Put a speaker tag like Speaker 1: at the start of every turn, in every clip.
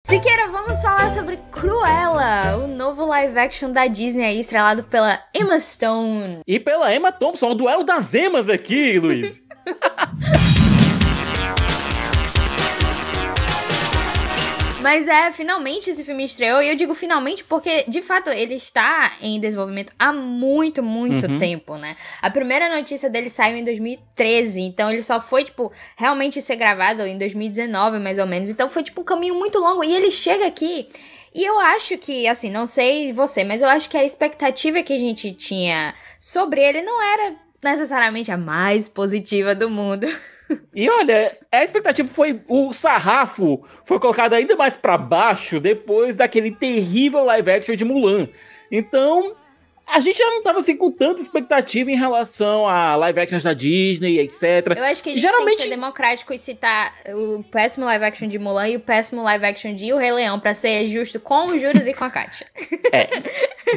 Speaker 1: Siqueira, vamos falar sobre Cruella, o novo live action da Disney aí, estrelado pela Emma Stone.
Speaker 2: E pela Emma Thompson, o duelo das Emas aqui, Luiz.
Speaker 1: Mas finalmente esse filme estreou, e eu digo finalmente porque, de fato, ele está em desenvolvimento há muito tempo, né? A primeira notícia dele saiu em 2013, então ele só foi, realmente ser gravado em 2019, mais ou menos. Então foi, um caminho muito longo, e ele chega aqui, e eu acho que, assim, não sei você, mas eu acho que a expectativa que a gente tinha sobre ele não era necessariamente a mais positiva do mundo.
Speaker 2: E olha, a expectativa foi... O sarrafo foi colocado ainda mais pra baixo depois daquele terrível live action de Mulan. Então, a gente já não tava assim com tanta expectativa em relação a live actions da Disney, etc.
Speaker 1: Eu acho que a gente tem que ser democrático e citar o péssimo live action de Mulan e o péssimo live action de O Rei Leão, pra ser justo com o Juras e com a Kátia.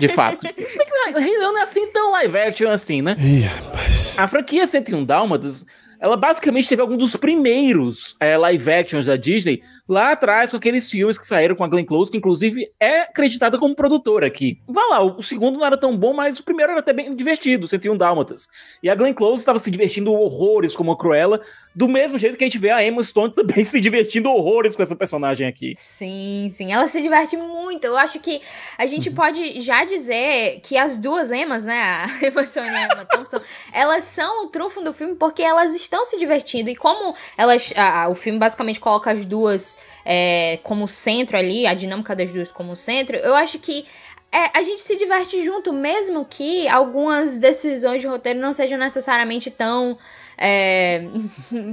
Speaker 2: De fato. Se bem que o Rei Leão não é assim tão live action assim, né?
Speaker 3: Ih, rapaz.
Speaker 2: A franquia 101 Dálmatas, ela basicamente teve algum dos primeiros live actions da Disney lá atrás, com aqueles filmes que saíram com a Glenn Close, que inclusive é acreditada como produtora aqui. Vá lá, o segundo não era tão bom, mas o primeiro era até bem divertido, 101 Dálmatas. E a Glenn Close estava se divertindo horrores como a Cruella, do mesmo jeito que a gente vê a Emma Stone também se divertindo horrores com essa personagem aqui.
Speaker 1: Sim, ela se diverte muito. Eu acho que a gente pode já dizer que as duas Emmas, né, a Emma Stone e a Emma Thompson, elas são o trunfo do filme porque elas estão se divertindo. E como elas, o filme basicamente coloca as duas como centro ali, a dinâmica das duas como centro, eu acho que a gente se diverte junto, mesmo que algumas decisões de roteiro não sejam necessariamente tão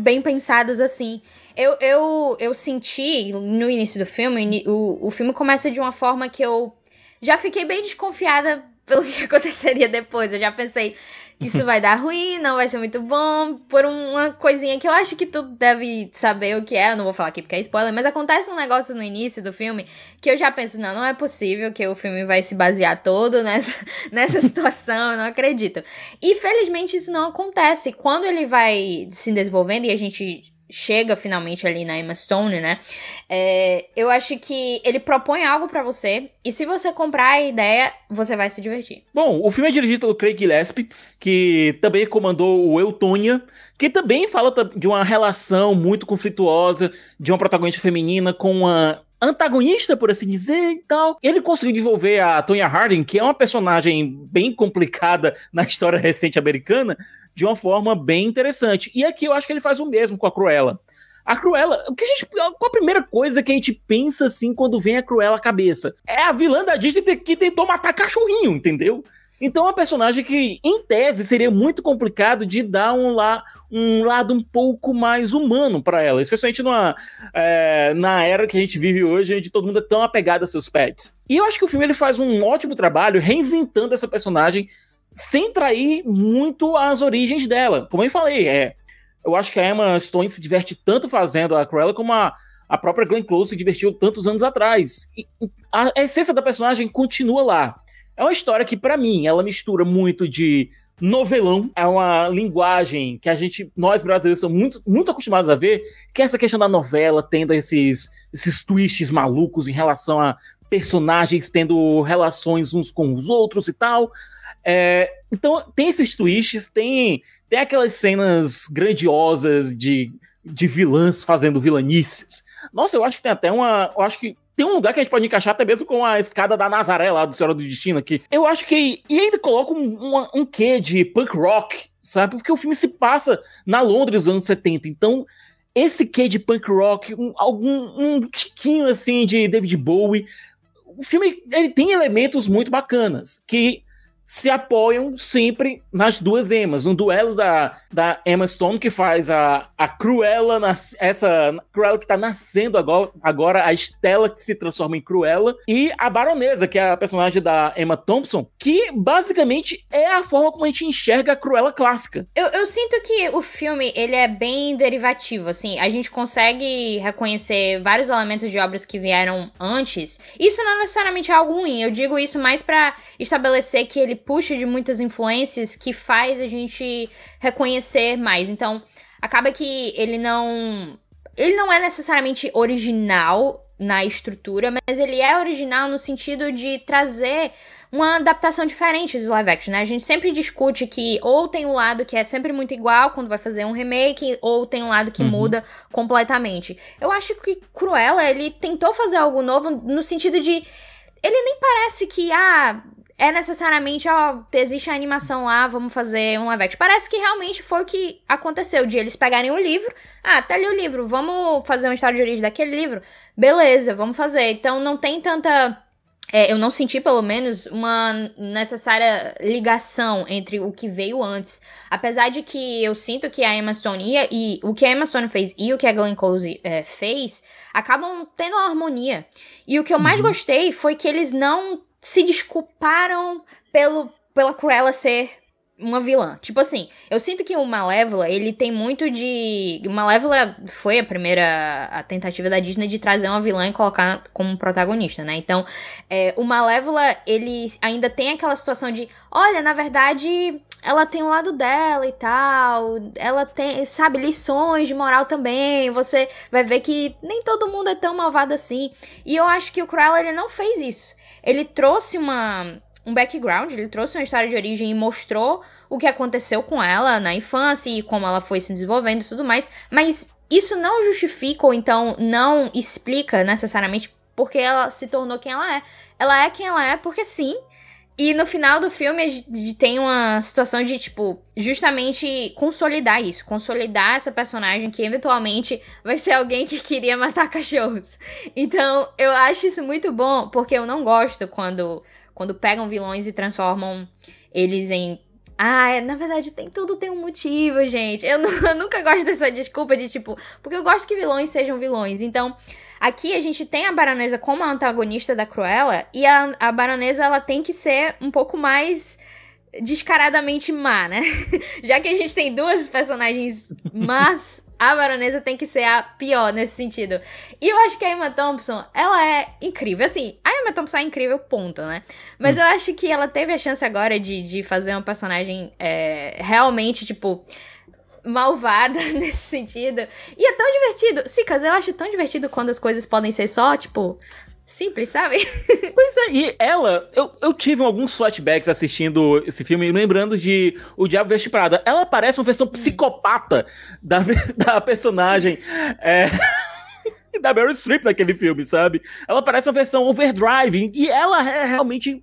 Speaker 1: bem pensadas assim. Eu senti no início do filme, o filme começa de uma forma que eu já fiquei bem desconfiada pelo que aconteceria depois. Eu já pensei, isso vai dar ruim, não vai ser muito bom, por uma coisinha que eu acho que tu deve saber o que é. Eu não vou falar aqui porque é spoiler, mas acontece um negócio no início do filme que eu já penso, não é possível que o filme vai se basear todo nessa situação, eu não acredito. E felizmente isso não acontece. Quando ele vai se desenvolvendo e a gente chega finalmente ali na Emma Stone, né? Eu acho que ele propõe algo pra você, e se você comprar a ideia, você vai se divertir.
Speaker 2: Bom, o filme é dirigido pelo Craig Gillespie, que também comandou o Eutônia, que também fala de uma relação muito conflituosa de uma protagonista feminina com uma antagonista, por assim dizer, e tal. Ele conseguiu desenvolver a Tonya Harding, que é uma personagem bem complicada na história recente americana, de uma forma bem interessante. E aqui eu acho que ele faz o mesmo com a Cruella. A Cruella, qual a primeira coisa que a gente pensa assim quando vem a Cruella à cabeça? É a vilã da Disney que tentou matar cachorrinho, entendeu? Então é uma personagem que, em tese, seria muito complicado de dar um lado um pouco mais humano pra ela, especialmente na era que a gente vive hoje, onde todo mundo é tão apegado a seus pets. E eu acho que o filme ele faz um ótimo trabalho reinventando essa personagem sem trair muito as origens dela. Como eu falei, eu acho que a Emma Stone se diverte tanto fazendo a Cruella como a própria Glenn Close se divertiu tantos anos atrás. E a essência da personagem continua lá. É uma história que, pra mim, ela mistura muito de novelão. É uma linguagem que nós brasileiros, estamos muito, muito acostumados a ver, que é essa questão da novela, tendo esses twists malucos em relação a personagens tendo relações uns com os outros e tal. Então tem esses twists, tem aquelas cenas grandiosas de vilãs fazendo vilanices. Nossa, eu acho que tem até eu acho que tem um lugar que a gente pode encaixar até mesmo com a escada da Nazaré lá do Senhora do Destino aqui. Eu acho que... E ainda coloca um quê de punk rock, sabe? Porque o filme se passa na Londres dos anos 70, então esse quê de punk rock, um tiquinho assim de David Bowie. O filme ele tem elementos muito bacanas, que se apoiam sempre nas duas Emmas. Um duelo da Emma Stone, que faz a Cruella, essa Cruella que tá nascendo agora, a Estela que se transforma em Cruella, e a Baronesa, que é a personagem da Emma Thompson, que basicamente é a forma como a gente enxerga a Cruella clássica.
Speaker 1: Eu sinto que o filme, ele é bem derivativo, assim, a gente consegue reconhecer vários elementos de obras que vieram antes. Isso não necessariamente é algo ruim, eu digo isso mais pra estabelecer que ele puxa de muitas influências que faz a gente reconhecer mais. Então, acaba que ele não é necessariamente original na estrutura, mas ele é original no sentido de trazer uma adaptação diferente dos live action, né? A gente sempre discute que ou tem um lado que é sempre muito igual quando vai fazer um remake, ou tem um lado que muda completamente. Eu acho que Cruella, ele tentou fazer algo novo no sentido de... Ele nem parece que, é necessariamente, existe a animação lá, vamos fazer um live action. Parece que realmente foi o que aconteceu, de eles pegarem o livro, tá ali o livro, vamos fazer uma história de origem daquele livro? Beleza, vamos fazer. Então não tem tanta... eu não senti, pelo menos, uma necessária ligação entre o que veio antes. Apesar de que eu sinto que a Emma Stone e o que a Emma Stone fez e o que a Glenn Close fez, acabam tendo uma harmonia. E o que eu mais gostei foi que eles não se desculparam pela Cruella ser uma vilã. Tipo assim, eu sinto que o Malévola, ele tem muito de... O Malévola foi a tentativa da Disney de trazer uma vilã e colocar como protagonista, né? Então, o Malévola, ele ainda tem aquela situação de, olha, na verdade, ela tem um lado dela e tal, ela tem, sabe, lições de moral também, você vai ver que nem todo mundo é tão malvado assim. E eu acho que o Cruella, ele não fez isso. Ele trouxe um background, ele trouxe uma história de origem e mostrou o que aconteceu com ela na infância e como ela foi se desenvolvendo e tudo mais, mas isso não justifica ou então não explica necessariamente porque ela se tornou quem ela é. Ela é quem ela é porque sim, e no final do filme a gente tem uma situação de, tipo, justamente consolidar isso, consolidar essa personagem que eventualmente vai ser alguém que queria matar cachorros. Então, eu acho isso muito bom, porque eu não gosto quando pegam vilões e transformam eles em... na verdade, tudo tem um motivo, gente. Eu nunca gosto dessa desculpa de, tipo... Porque eu gosto que vilões sejam vilões. Então, aqui a gente tem a Baronesa como a antagonista da Cruella. E a Baronesa, ela tem que ser um pouco mais descaradamente má, né? Já que a gente tem duas personagens más... A Baronesa tem que ser a pior nesse sentido. E eu acho que a Emma Thompson, ela é incrível. Assim, a Emma Thompson é incrível, ponto, né? Mas eu acho que ela teve a chance agora de fazer uma personagem realmente, tipo, malvada nesse sentido. E é tão divertido. Sicas, eu acho tão divertido quando as coisas podem ser só, tipo... simples, sabe?
Speaker 2: Pois é, e ela... Eu tive alguns flashbacks assistindo esse filme, lembrando de O Diabo Veste Prada. Ela parece uma versão psicopata da personagem da Meryl Streep naquele filme, sabe? Ela parece uma versão overdrive, e ela realmente...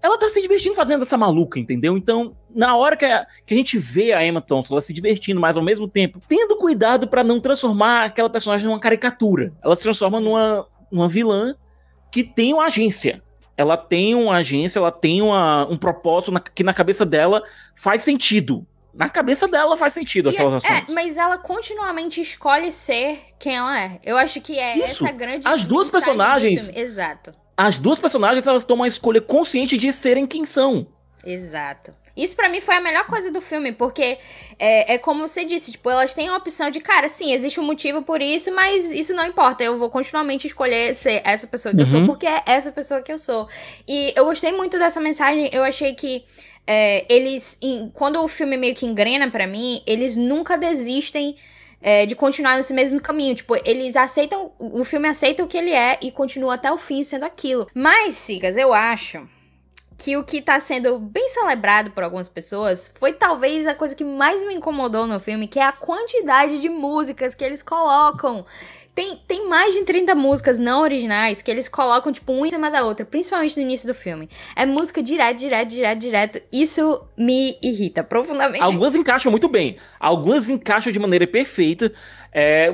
Speaker 2: Ela tá se divertindo fazendo essa maluca, entendeu? Então, na hora que a gente vê a Emma Thompson, ela se divertindo, mas ao mesmo tempo, tendo cuidado pra não transformar aquela personagem numa caricatura. Ela se transforma numa vilã que tem uma agência. Ela tem uma agência, ela tem um propósito que na cabeça dela faz sentido. Na cabeça dela faz sentido aquelas ações.
Speaker 1: Mas ela continuamente escolhe ser quem ela é. Eu acho que essa grande...
Speaker 2: As duas personagens...
Speaker 1: Exato.
Speaker 2: As duas personagens, elas tomam uma escolha consciente de serem quem são.
Speaker 1: Exato. Isso pra mim foi a melhor coisa do filme, porque é como você disse, tipo, elas têm a opção de, cara, sim, existe um motivo por isso, mas isso não importa, eu vou continuamente escolher ser essa pessoa que eu sou, porque é essa pessoa que eu sou. E eu gostei muito dessa mensagem, eu achei que quando o filme meio que engrena pra mim, eles nunca desistem de continuar nesse mesmo caminho. Tipo, eles aceitam, o filme aceita o que ele é e continua até o fim sendo aquilo. Mas, Sigas, eu acho que o que tá sendo bem celebrado por algumas pessoas foi talvez a coisa que mais me incomodou no filme, que é a quantidade de músicas que eles colocam. Tem mais de 30 músicas não originais que eles colocam, tipo, uma em cima da outra, principalmente no início do filme. É música direto. Isso me irrita profundamente.
Speaker 2: Algumas encaixam muito bem. Algumas encaixam de maneira perfeita.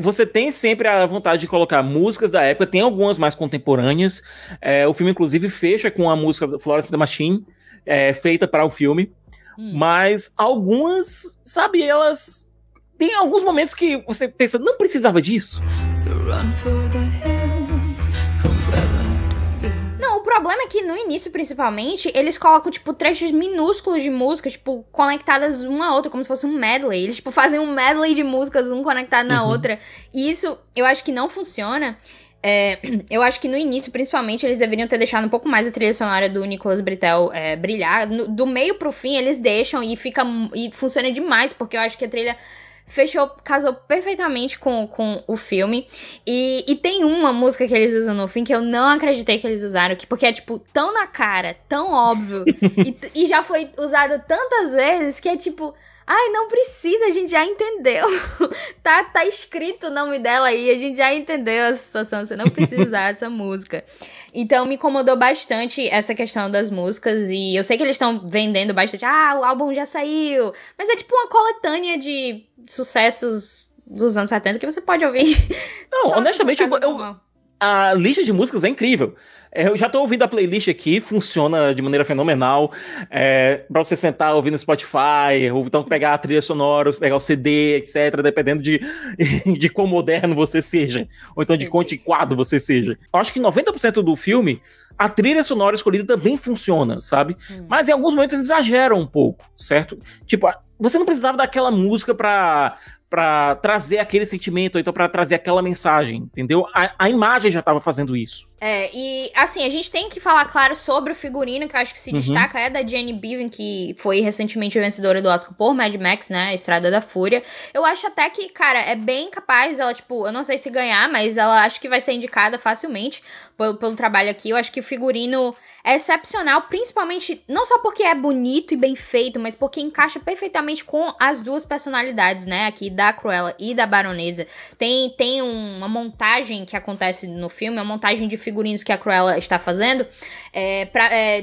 Speaker 2: Você tem sempre a vontade de colocar músicas da época. Tem algumas mais contemporâneas. O filme, inclusive, fecha com a música da Florence and the Machine, feita para o filme. Mas algumas, sabe, elas... Tem alguns momentos que você pensa, não precisava disso.
Speaker 1: Não, o problema é que no início, principalmente, eles colocam, tipo, trechos minúsculos de música, tipo, conectadas uma a outra, como se fosse um medley. Eles, tipo, fazem um medley de músicas, um conectado na outra. E isso, eu acho que não funciona. Eu acho que no início, principalmente, eles deveriam ter deixado um pouco mais a trilha sonora do Nicolas Britell brilhar. Do meio pro fim, eles deixam e funciona demais, porque eu acho que a trilha casou perfeitamente com o filme. E tem uma música que eles usam no fim que eu não acreditei que eles usaram, porque é, tipo, tão na cara, tão óbvio, e já foi usado tantas vezes que é, tipo... Ai, não precisa, a gente já entendeu. Tá escrito o nome dela aí, a gente já entendeu a situação, você não precisa usar essa música. Então me incomodou bastante essa questão das músicas, e eu sei que eles estão vendendo bastante, o álbum já saiu, mas é tipo uma coletânea de sucessos dos anos 70 que você pode ouvir.
Speaker 2: Não, honestamente, a lista de músicas é incrível. Eu já tô ouvindo a playlist aqui, funciona de maneira fenomenal. Pra você sentar ouvindo no Spotify, ou então pegar a trilha sonora, pegar o CD, etc., dependendo de quão moderno você seja, ou então de quão antiquado você seja. Eu acho que 90% do filme, a trilha sonora escolhida também funciona, sabe? Mas em alguns momentos eles exageram um pouco, certo? Tipo, você não precisava daquela música pra trazer aquele sentimento, ou então pra trazer aquela mensagem, entendeu? A imagem já tava fazendo isso.
Speaker 1: E assim, a gente tem que falar, claro, sobre o figurino, que eu acho que se destaca, é da Jenny Beavan, que foi recentemente vencedora do Oscar por Mad Max, né, a Estrada da Fúria. Eu acho até que, cara, é bem capaz, ela, tipo, eu não sei se ganhar, mas ela acho que vai ser indicada facilmente pelo trabalho aqui. Eu acho que o figurino é excepcional, principalmente, não só porque é bonito e bem feito, mas porque encaixa perfeitamente com as duas personalidades, né, aqui da Cruella e da Baronesa. Tem uma montagem que acontece no filme, uma montagem de figurinos que a Cruella está fazendo,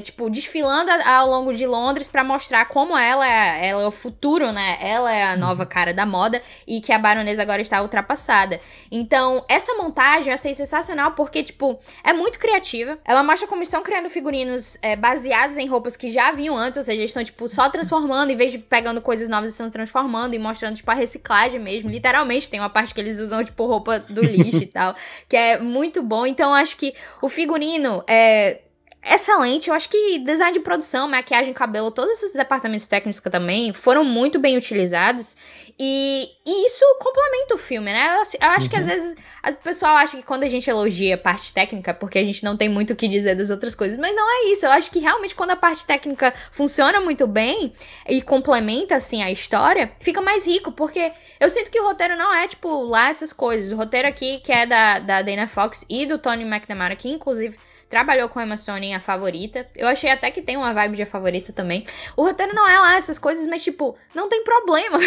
Speaker 1: tipo, desfilando ao longo de Londres pra mostrar como ela é o futuro, né? Ela é a nova cara da moda e que a Baronesa agora está ultrapassada. Então, essa montagem eu achei sensacional porque, tipo, é muito criativa. Ela mostra como estão criando figurinos baseados em roupas que já haviam antes, ou seja, eles estão, tipo, só transformando, em vez de pegando coisas novas, estão transformando e mostrando, tipo, a reciclagem mesmo. Literalmente, tem uma parte que eles usam, tipo, roupa do lixo e tal, que é muito bom. Então, eu acho que o figurino é excelente. Eu acho que design de produção, maquiagem, cabelo, todos esses departamentos técnicos também foram muito bem utilizados. E isso complementa o filme, né? Eu acho que às vezes o pessoal acha que quando a gente elogia a parte técnica, porque a gente não tem muito o que dizer das outras coisas, mas não é isso. Eu acho que realmente quando a parte técnica funciona muito bem e complementa, assim, a história, fica mais rico, porque eu sinto que o roteiro não é, tipo, lá essas coisas. O roteiro aqui, que é da Dana Fox e do Tony McNamara, que inclusive trabalhou com a Emma Stone em A Favorita. Eu achei até que tem uma vibe de A Favorita também. O roteiro não é lá essas coisas, mas, tipo, não tem problema.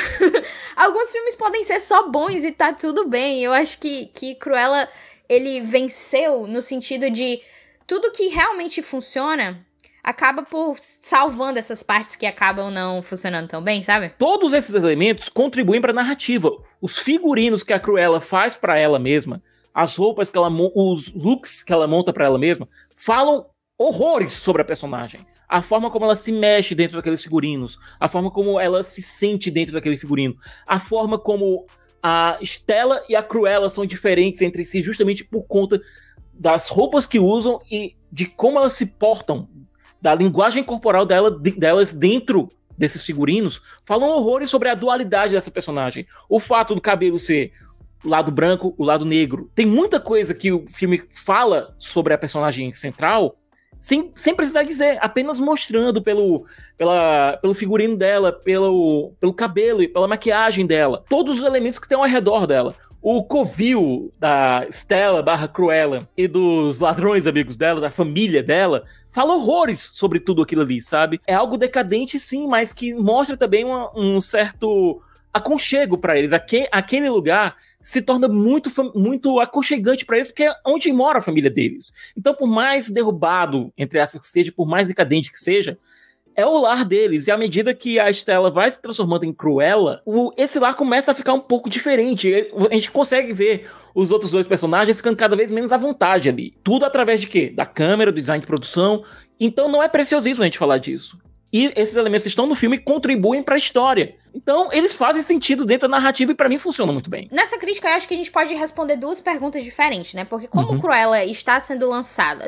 Speaker 1: Alguns filmes podem ser só bons e tá tudo bem. Eu acho que Cruella, ele venceu no sentido de tudo que realmente funciona acaba por salvando essas partes que acabam não funcionando tão bem, sabe?
Speaker 2: Todos esses elementos contribuem pra narrativa. Os figurinos que a Cruella faz pra ela mesma, as roupas que ela os looks que ela monta pra ela mesma, falam horrores sobre a personagem. A forma como ela se mexe dentro daqueles figurinos, a forma como ela se sente dentro daquele figurino, a forma como a Stella e a Cruella são diferentes entre si justamente por conta das roupas que usam e de como elas se portam, da linguagem corporal delas dentro desses figurinos, falam horrores sobre a dualidade dessa personagem. O fato do cabelo ser o lado branco, o lado negro. Tem muita coisa que o filme fala sobre a personagem central sem precisar dizer, apenas mostrando pelo figurino dela, pelo cabelo e pela maquiagem dela. Todos os elementos que estão ao redor dela. O covil da Stella / Cruella e dos ladrões amigos dela, da família dela, fala horrores sobre tudo aquilo ali, sabe? É algo decadente, sim, mas que mostra também um certo aconchego pra eles. Aquele lugar se torna muito aconchegante pra eles, porque é onde mora a família deles. Então, por mais derrubado, entre aspas, que seja, por mais decadente que seja, é o lar deles. E à medida que a Stella vai se transformando em Cruella, esse lar começa a ficar um pouco diferente. A gente consegue ver os outros dois personagens ficando cada vez menos à vontade ali. Tudo através de quê? Da câmera, do design de produção. Então não é preciosismo a gente falar disso. E esses elementos que estão no filme contribuem pra história. Então, eles fazem sentido dentro da narrativa e pra mim funciona muito bem.
Speaker 1: Nessa crítica, eu acho que a gente pode responder duas perguntas diferentes, né? Porque como Cruella está sendo lançada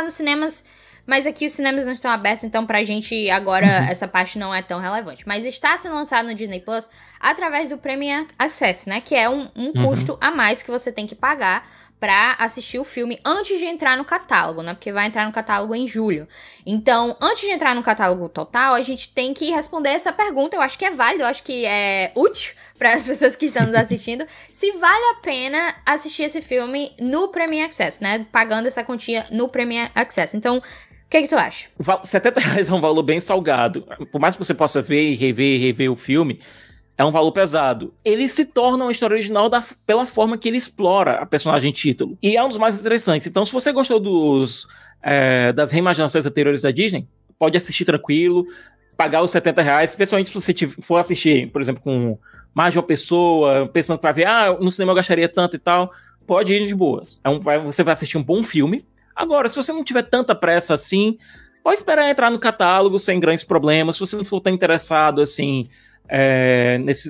Speaker 1: nos cinemas, mas aqui os cinemas não estão abertos, então pra gente agora essa parte não é tão relevante. Mas está sendo lançado no Disney Plus através do Premier Access, né? Que é um custo a mais que você tem que pagar pra assistir o filme antes de entrar no catálogo, né? Porque vai entrar no catálogo em julho. Então, antes de entrar no catálogo total, a gente tem que responder essa pergunta. Eu acho que é válido, eu acho que é útil para as pessoas que estão nos assistindo, se vale a pena assistir esse filme no Premium Access, né? Pagando essa quantia no Premium Access. Então, o que tu acha?
Speaker 2: R$70 é um valor bem salgado. Por mais que você possa ver e rever o filme, é um valor pesado. Ele se torna uma história original pela forma que ele explora a personagem título. E é um dos mais interessantes. Então, se você gostou das reimaginações anteriores da Disney, pode assistir tranquilo, pagar os R$70, especialmente se você for assistir, por exemplo, com mais de uma pessoa, pensando que vai ver, no cinema eu gastaria tanto e tal, pode ir de boas. Você vai assistir um bom filme. Agora, se você não tiver tanta pressa assim, pode esperar entrar no catálogo sem grandes problemas. Se você não for tão interessado, assim,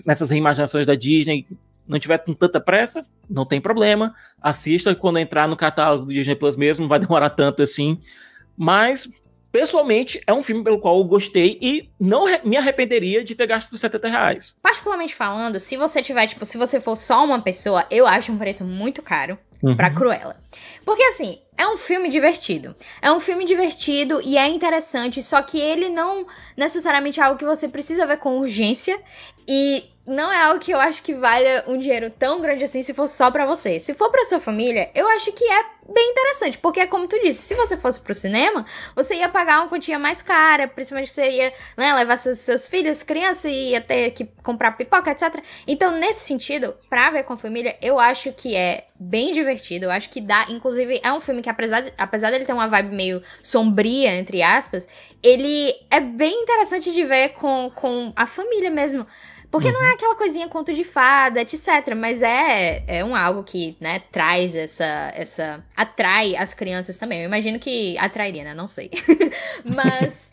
Speaker 2: nessas reimaginações da Disney, não tiver com tanta pressa, não tem problema. Assista quando entrar no catálogo do Disney Plus mesmo, não vai demorar tanto assim. Mas, pessoalmente, é um filme pelo qual eu gostei e não me arrependeria de ter gasto os R$70.
Speaker 1: Particularmente falando, se você tiver, se você for só uma pessoa, eu acho um preço muito caro pra Cruella. Porque, assim, é um filme divertido. É um filme divertido e é interessante, só que ele não necessariamente é algo que você precisa ver com urgência e não é algo que eu acho que valha um dinheiro tão grande assim se for só pra você. Se for pra sua família, eu acho que é bem interessante, porque é como tu disse, se você fosse pro cinema, você ia pagar uma quantia mais cara, principalmente você ia, né, levar seus filhos, crianças, e ia ter que comprar pipoca, etc. Então, nesse sentido, pra ver com a família, eu acho que é bem divertido, eu acho que dá, inclusive, é um filme que apesar dele ter uma vibe meio sombria, entre aspas, ele é bem interessante de ver com a família mesmo. Porque não é aquela coisinha conto de fada, etc. Mas é algo que, né, traz atrai as crianças também. Eu imagino que atrairia, né? Não sei. Mas,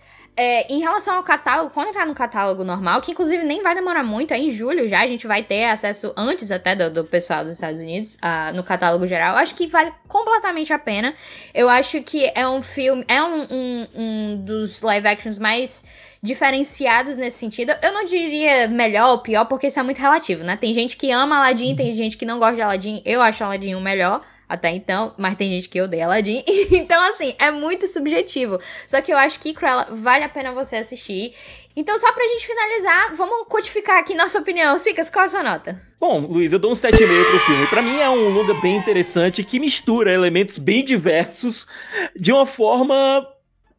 Speaker 1: em relação ao catálogo, quando entrar no catálogo normal, que inclusive nem vai demorar muito, é em julho já, a gente vai ter acesso antes até do pessoal dos Estados Unidos, no catálogo geral. Eu acho que vale completamente a pena. Eu acho que é um filme, é um dos live actions mais diferenciados nesse sentido. Eu não diria melhor ou pior, porque isso é muito relativo, né? Tem gente que ama Aladdin, tem gente que não gosta de Aladdin. Eu acho Aladdin o melhor até então, mas tem gente que odeia Aladdin. Então, assim, é muito subjetivo. Só que eu acho que Cruella vale a pena você assistir. Então, só pra gente finalizar, vamos codificar aqui nossa opinião. Sicas, qual é a sua nota?
Speaker 2: Bom, Luiz, eu dou um 7,5 pro filme. Pra mim é um longa bem interessante que mistura elementos bem diversos de uma forma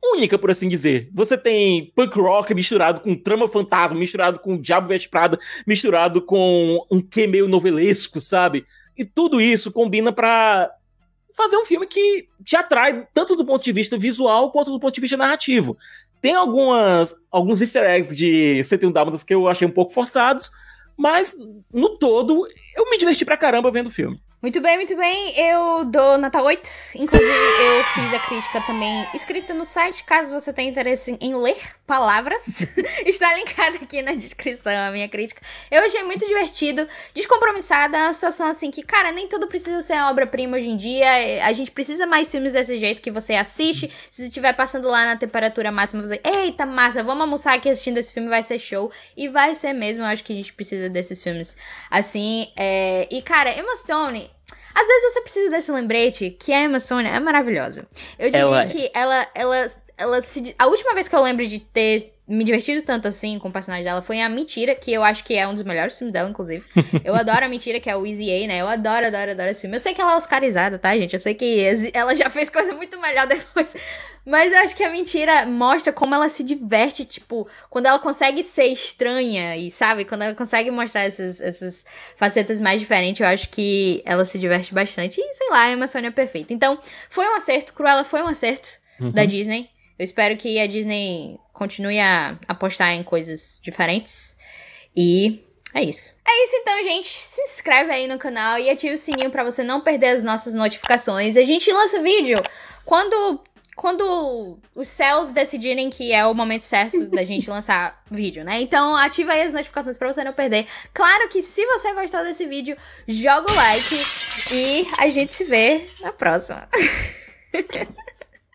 Speaker 2: única, por assim dizer. Você tem punk rock misturado com trama fantasma, misturado com Diabo Veste Prada, misturado com um quê meio novelesco, sabe? E tudo isso combina pra fazer um filme que te atrai tanto do ponto de vista visual quanto do ponto de vista narrativo. Tem alguns easter eggs de 101 Dálmatas que eu achei um pouco forçados, mas no todo eu me diverti pra caramba vendo o filme.
Speaker 1: Muito bem, muito bem. Eu dou nota 8. Inclusive, eu fiz a crítica também escrita no site, caso você tenha interesse em ler palavras. Está linkada aqui na descrição a minha crítica. Eu achei muito divertido, descompromissada, uma situação assim que, cara, nem tudo precisa ser obra-prima hoje em dia. A gente precisa mais filmes desse jeito que você assiste. Se você estiver passando lá na temperatura máxima, você, eita, massa, vamos almoçar aqui assistindo esse filme, vai ser show. E vai ser mesmo, eu acho que a gente precisa desses filmes assim. E, cara, Emma Stone, às vezes você precisa desse lembrete que a Emma Stone é maravilhosa. Eu diria que a última vez que eu lembro de ter me divertido tanto assim com o personagem dela foi em A Mentira, que eu acho que é um dos melhores filmes dela, inclusive. Eu adoro A Mentira, que é o Easy A, né? Eu adoro esse filme. Eu sei que ela é oscarizada, tá, gente? Eu sei que ela já fez coisa muito melhor depois. Mas eu acho que A Mentira mostra como ela se diverte, tipo, quando ela consegue ser estranha e, sabe? Quando ela consegue mostrar essas facetas mais diferentes, eu acho que ela se diverte bastante. E, sei lá, a Emma Stone é perfeita. Então, foi um acerto. Cruella foi um acerto da Disney. Eu espero que a Disney continue a apostar em coisas diferentes. E é isso. É isso então, gente. Se inscreve aí no canal e ative o sininho pra você não perder as nossas notificações. A gente lança vídeo quando os céus decidirem que é o momento certo da gente lançar vídeo, né? então ativa aí as notificações pra você não perder. Claro que se você gostou desse vídeo, joga o like e a gente se vê na próxima.